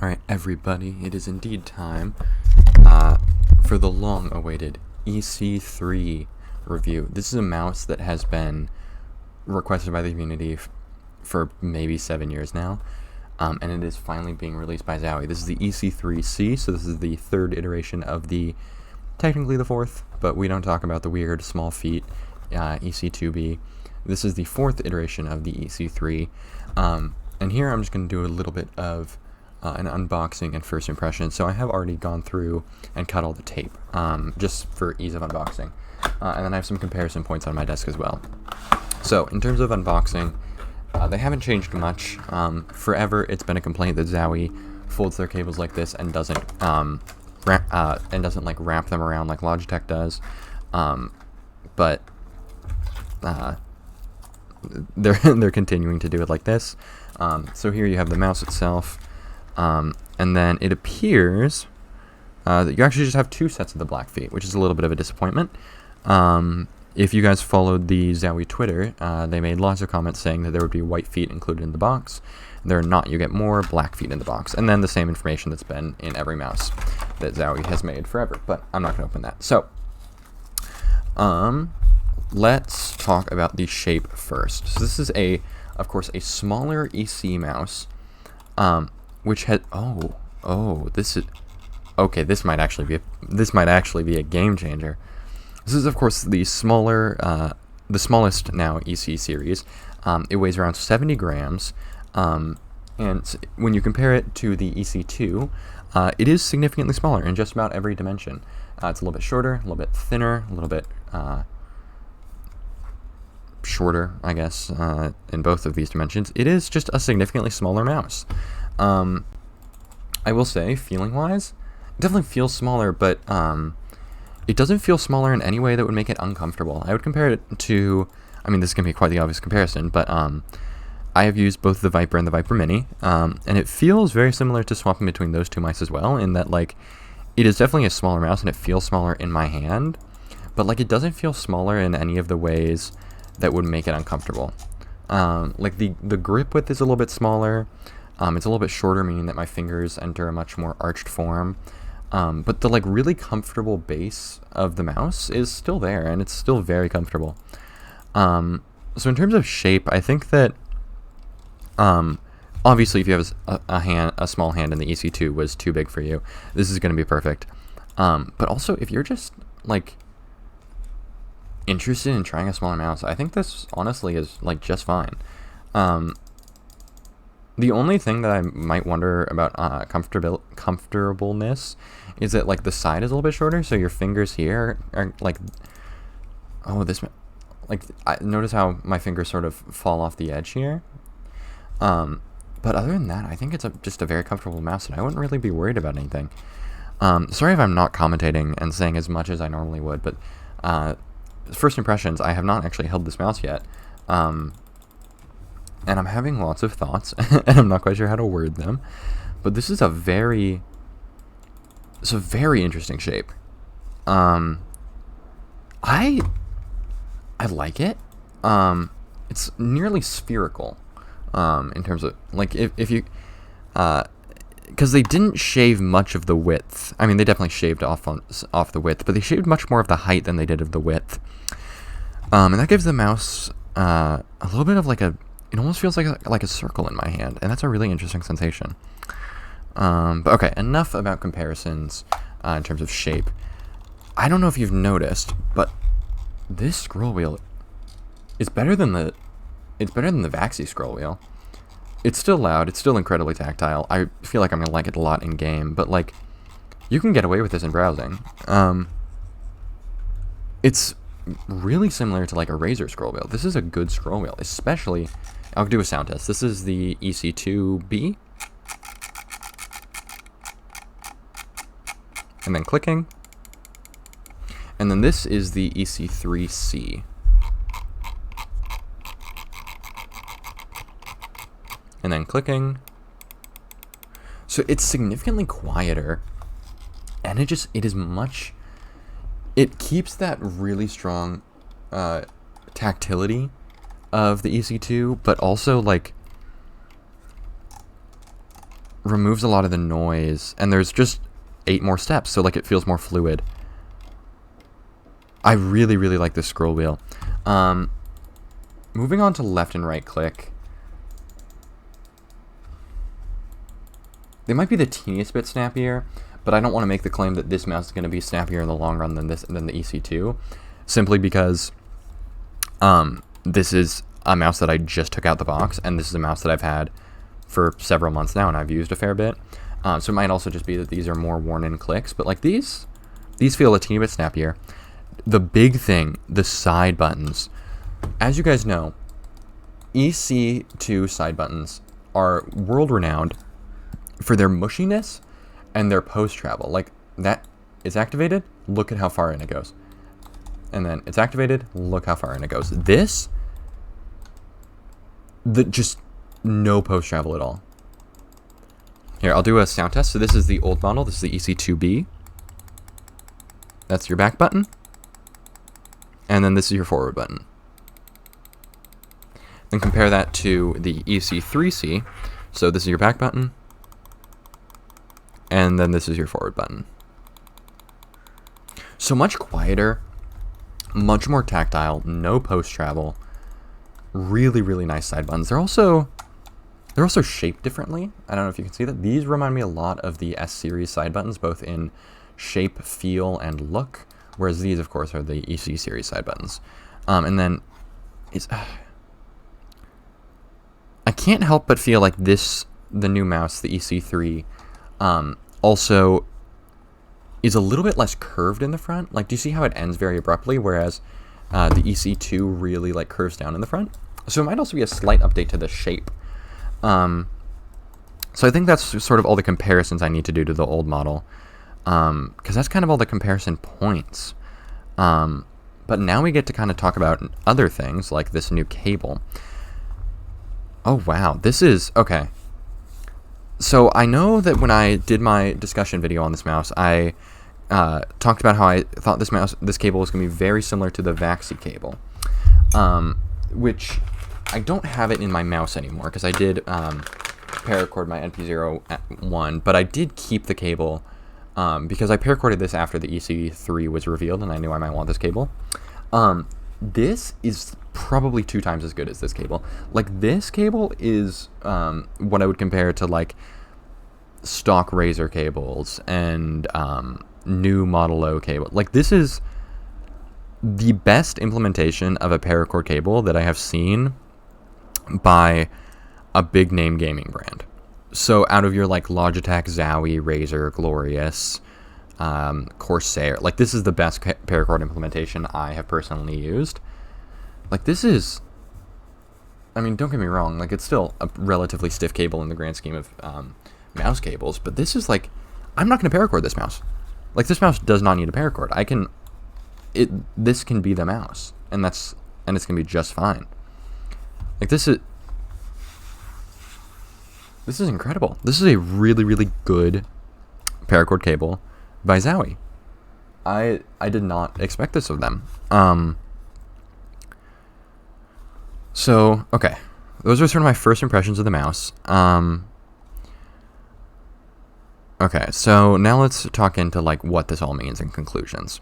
Alright, everybody, it is indeed time for the long-awaited EC3 review. This is a mouse that has been requested by the community for maybe 7 years now, and it is finally being released by Zowie. This is the EC3-C, so this is the third iteration of technically the fourth, but we don't talk about the weird small feet EC2-B. This is the fourth iteration of the EC3, and here I'm just going to do a little bit of an unboxing and first impression. So I have already gone through and cut all the tape, just for ease of unboxing. And then I have some comparison points on my desk as well. So in terms of unboxing, they haven't changed much. Forever it's been a complaint that Zowie folds their cables like this and doesn't like wrap them around like Logitech does. But they're continuing to do it like this. So here you have the mouse itself. And then it appears that you actually just have two sets of the black feet, which is a little bit of a disappointment. If you guys followed the Zowie Twitter, they made lots of comments saying that there would be white feet included in the box. There are not. You get more black feet in the box. And then the same information that's been in every mouse that Zowie has made forever. But I'm not going to open that. So, let's talk about the shape first. So this is of course, a smaller EC mouse. Which had this might actually be a game changer. This is of course the smallest now EC series. It weighs around 70 grams, and when you compare it to the EC2, it is significantly smaller in just about every dimension. It's a little bit shorter, a little bit thinner, a little bit shorter, I guess, in both of these dimensions. It is just a significantly smaller mouse. I will say, feeling-wise, it definitely feels smaller, but it doesn't feel smaller in any way that would make it uncomfortable. I would compare it to, I mean, this can be quite the obvious comparison, but I have used both the Viper and the Viper Mini, and it feels very similar to swapping between those two mice as well, in that, like, it is definitely a smaller mouse, and it feels smaller in my hand, but, like, it doesn't feel smaller in any of the ways that would make it uncomfortable. Like, the grip width is a little bit smaller. It's a little bit shorter, meaning that my fingers enter a much more arched form. But the like really comfortable base of the mouse is still there, and it's still very comfortable. So in terms of shape, I think that obviously if you have a small hand and the EC2 was too big for you, this is going to be perfect. But also if you're just like interested in trying a smaller mouse, I think this honestly is like just fine. The only thing that I might wonder about comfortableness is that like the side is a little bit shorter, so your fingers here are like, notice how my fingers sort of fall off the edge here. But other than that, I think it's just a very comfortable mouse, and I wouldn't really be worried about anything. Sorry if I'm not commentating and saying as much as I normally would, but first impressions, I have not actually held this mouse yet. And I'm having lots of thoughts, and I'm not quite sure how to word them. But this is a very interesting shape. I like it. It's nearly spherical, in terms of, like, if you, because they didn't shave much of the width. I mean, they definitely shaved off the width, but they shaved much more of the height than they did of the width. And that gives the mouse a little bit of like it almost feels like a circle in my hand, and that's a really interesting sensation. But okay, enough about comparisons in terms of shape. I don't know if you've noticed, but this scroll wheel is better than the Vaxi scroll wheel. It's still loud, it's still incredibly tactile. I feel like I'm gonna like it a lot in game, but like you can get away with this in browsing. It's really similar to like a Razer scroll wheel. This is a good scroll wheel, especially. I'll do a sound test. This is the EC2-B. And then clicking. And then this is the EC3-C. And then clicking. So it's significantly quieter. And it keeps that really strong tactility of the EC2, but also like removes a lot of the noise, and there's just 8 more steps, so like it feels more fluid. I really, really like this scroll wheel. Moving on to left and right click. They might be the teeniest bit snappier, but I don't want to make the claim that this mouse is going to be snappier in the long run than the EC2, simply because this is a mouse that I just took out the box, and this is a mouse that I've had for several months now, and I've used a fair bit. So it might also just be that these are more worn-in clicks, but like these feel a teeny bit snappier. The big thing, the side buttons. As you guys know, EC2 side buttons are world-renowned for their mushiness and their post-travel. Like, that is activated, look at how far in it goes. And then it's activated, look how far in it goes. This, just no post-travel at all. Here, I'll do a sound test. So this is the old model. This is the EC2-B. That's your back button. And then this is your forward button. Then compare that to the EC3-C. So this is your back button. And then this is your forward button. So much quieter, much more tactile, no post-travel. Really, really nice side buttons. They're also shaped differently. I don't know if you can see that. These remind me a lot of the S-series side buttons, both in shape, feel, and look. Whereas these, of course, are the EC series side buttons. And then I can't help but feel like the new mouse, the EC3, also is a little bit less curved in the front. Like, do you see how it ends very abruptly, whereas the EC2 really like curves down in the front? So it might also be a slight update to the shape. So I think that's sort of all the comparisons I need to do to the old model, because that's kind of all the comparison points. But now we get to kind of talk about other things, like this new cable. Oh wow, this is okay. So I know that when I did my discussion video on this mouse, I talked about how I thought this cable was going to be very similar to the Vaxi cable, which I don't have it in my mouse anymore because I did paracord my NP01, but I did keep the cable because I paracorded this after the EC3 was revealed, and I knew I might want this cable. This is probably 2 times as good as this cable. Like, this cable is what I would compare to like stock Razer cables and new Model O cable. Like, this is the best implementation of a paracord cable that I have seen by a big name gaming brand. So out of your like Logitech, Zowie, Razer, Glorious, Corsair, like this is the best paracord implementation I have personally used. Like, this is, I mean, don't get me wrong, like it's still a relatively stiff cable in the grand scheme of mouse cables, but this is like, I'm not going to paracord this mouse. Like, this mouse does not need a paracord. This can be the mouse, and it's going to be just fine. Like, this is incredible. This is a really, really good paracord cable by Zowie. I did not expect this of them. So, okay. Those are sort of my first impressions of the mouse. Okay, so now let's talk into like what this all means in conclusions.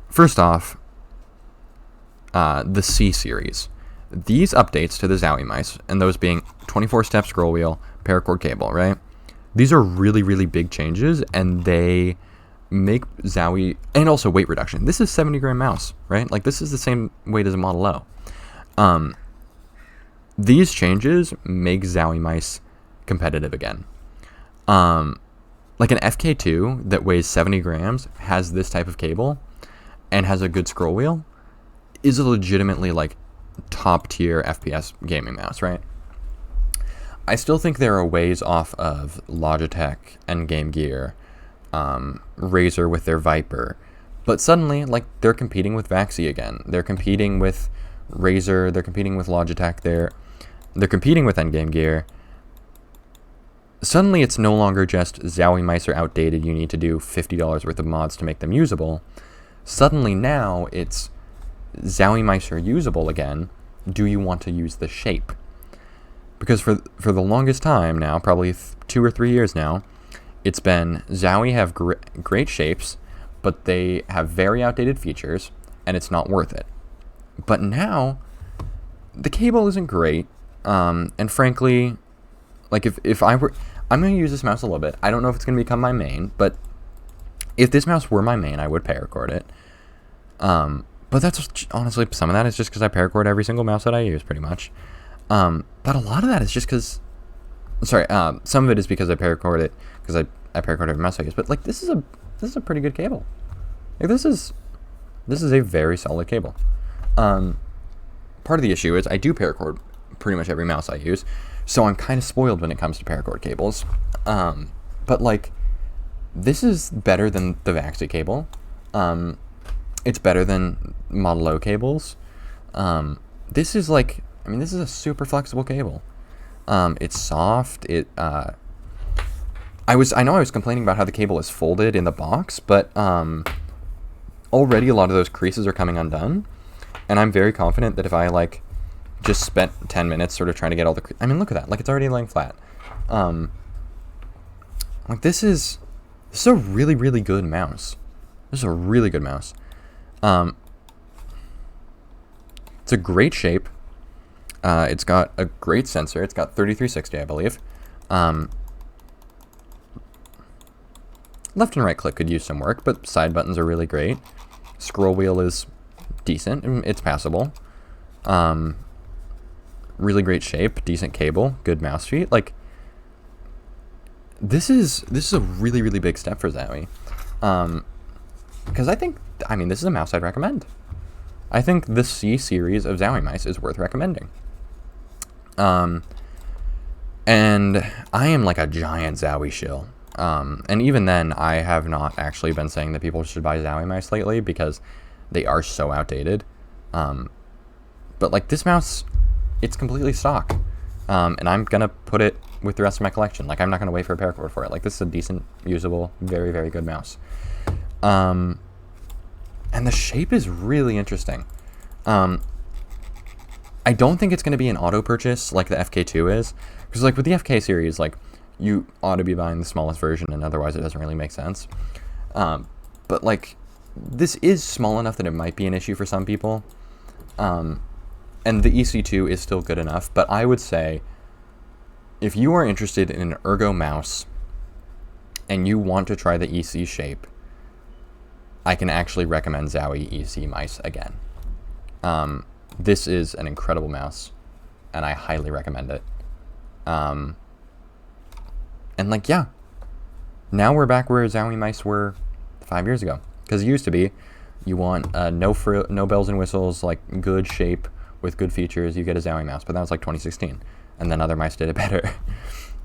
First off, the C series. These updates to the Zowie mice, and those being 24-step scroll wheel, paracord cable, right? These are really, really big changes, and they make Zowie, and also weight reduction. This is 70-gram mouse, right? Like, this is the same weight as a Model O. These changes make Zowie mice competitive again. Like an FK2 that weighs 70 grams, has this type of cable, and has a good scroll wheel, is a legitimately like top tier FPS gaming mouse, right? I still think there are ways off of Logitech and Game Gear, Razer with their Viper, but suddenly, like, they're competing with Vaxi again. They're competing with Razer. They're competing with Logitech. They're competing with Endgame Gear. Suddenly, it's no longer just Zowie mice are outdated. You need to do $50 worth of mods to make them usable. Suddenly now it's Zowie mice are usable again. Do you want to use the shape? Because for the longest time now, probably 2 or 3 years now, it's been Zowie have great shapes, but they have very outdated features, and it's not worth it. But now, the cable isn't great, and frankly, like if I'm going to use this mouse a little bit. I don't know if it's going to become my main, but if this mouse were my main, I would paracord it. But that's honestly, some of that is just because I paracord every single mouse that I use, pretty much. But a lot of that is just because, some of it is because I paracord it, because I paracord every mouse I use. But like, this is a pretty good cable. Like, this is a very solid cable. Part of the issue is I do paracord pretty much every mouse I use, so I'm kind of spoiled when it comes to paracord cables. But like, this is better than the Vaxi cable. It's better than Model O cables. This is like, this is a super flexible cable. It's soft. I know I was complaining about how the cable is folded in the box, but already a lot of those creases are coming undone, and I'm very confident that if I like just spent 10 minutes sort of trying to get all the look at that, like, it's already laying flat. Like, this is a really, really good mouse. This is a really good mouse. It's a great shape. It's got a great sensor. It's got 3360, I believe. Left and right click could use some work, but side buttons are really great. Scroll wheel is decent. It's passable. Really great shape, decent cable, good mouse feet. Like, this is a really, really big step for Zowie. Because this is a mouse I'd recommend. I think the C series of Zowie mice is worth recommending. And I am like a giant Zowie shill. And even then, I have not actually been saying that people should buy Zowie mice lately because they are so outdated. But like, this mouse, it's completely stock. And I'm going to put it with the rest of my collection. Like, I'm not going to wait for a paracord for it. Like, this is a decent, usable, very, very good mouse. And the shape is really interesting. I don't think it's going to be an auto purchase like the FK2 is. Because like with the FK series, like, you ought to be buying the smallest version, and otherwise it doesn't really make sense. But like, this is small enough that it might be an issue for some people. And the EC2 is still good enough, but I would say if you are interested in an ergo mouse and you want to try the EC shape, I can actually recommend Zowie EC mice again. This is an incredible mouse, and I highly recommend it. And like, yeah, now we're back where Zowie mice were 5 years ago. Because it used to be, you want no bells and whistles, like good shape with good features, you get a Zowie mouse. But that was like 2016, and then other mice did it better.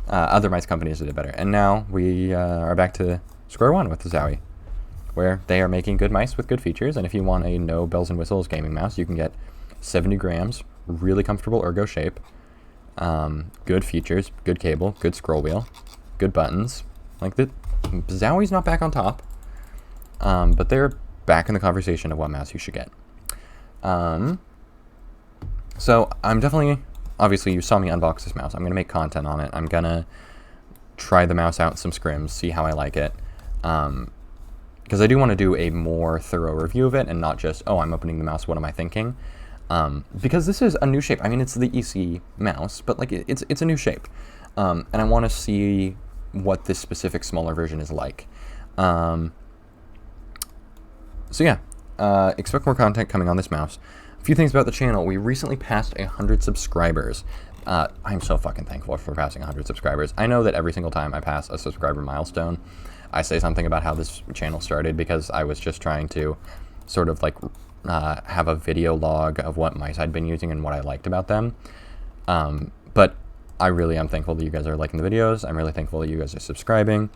Other mice companies did it better, and now we are back to square one with the Zowie, where they are making good mice with good features. And if you want a no bells and whistles gaming mouse, you can get 70 grams, really comfortable ergo shape, good features, good cable, good scroll wheel, good buttons. Like, the Zowie's not back on top, but they're back in the conversation of what mouse you should get. So I'm definitely, obviously you saw me unbox this mouse. I'm going to make content on it. I'm going to try the mouse out in some scrims, see how I like it. Because I do want to do a more thorough review of it and not just, oh, I'm opening the mouse, what am I thinking? Because this is a new shape. I mean, it's the EC mouse, but like, it's a new shape. And I want to see what this specific smaller version is like. So yeah, expect more content coming on this mouse. A few things about the channel. We recently passed 100 subscribers. I'm so fucking thankful for passing 100 subscribers. I know that every single time I pass a subscriber milestone, I say something about how this channel started, because I was just trying to sort of like have a video log of what mice I'd been using and what I liked about them. But I really am thankful that you guys are liking the videos. I'm really thankful that you guys are subscribing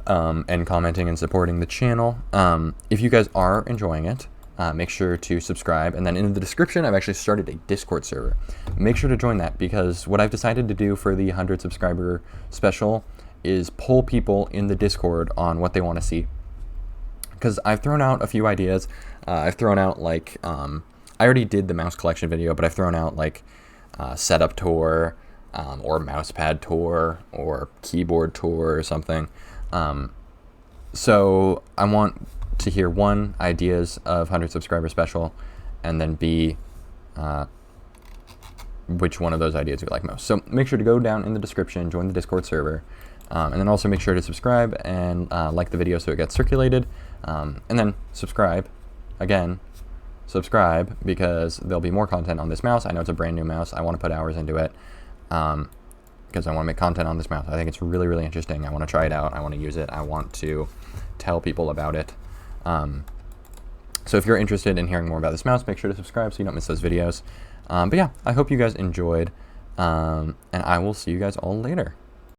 and commenting and supporting the channel. If you guys are enjoying it, make sure to subscribe. And then in the description, I've actually started a Discord server. Make sure to join that, because what I've decided to do for the 100 subscriber special is poll people in the Discord on what they want to see. Because I've thrown out a few ideas. I've thrown out like, I already did the mouse collection video, but I've thrown out like setup tour, or mousepad tour or keyboard tour or something. So I want to hear, one, ideas of 100 subscriber special, and then B, which one of those ideas you like most. So make sure to go down in the description, join the Discord server, and then also make sure to subscribe and like the video so it gets circulated, and then subscribe again. Subscribe because there'll be more content on this mouse. I know it's a brand new mouse. I want to put hours into it because I want to make content on this mouse. I think it's really, really interesting. I want to try it out. I want to use it. I want to tell people about it. So if you're interested in hearing more about this mouse, make sure to subscribe so you don't miss those videos. But yeah, I hope you guys enjoyed, and I will see you guys all later.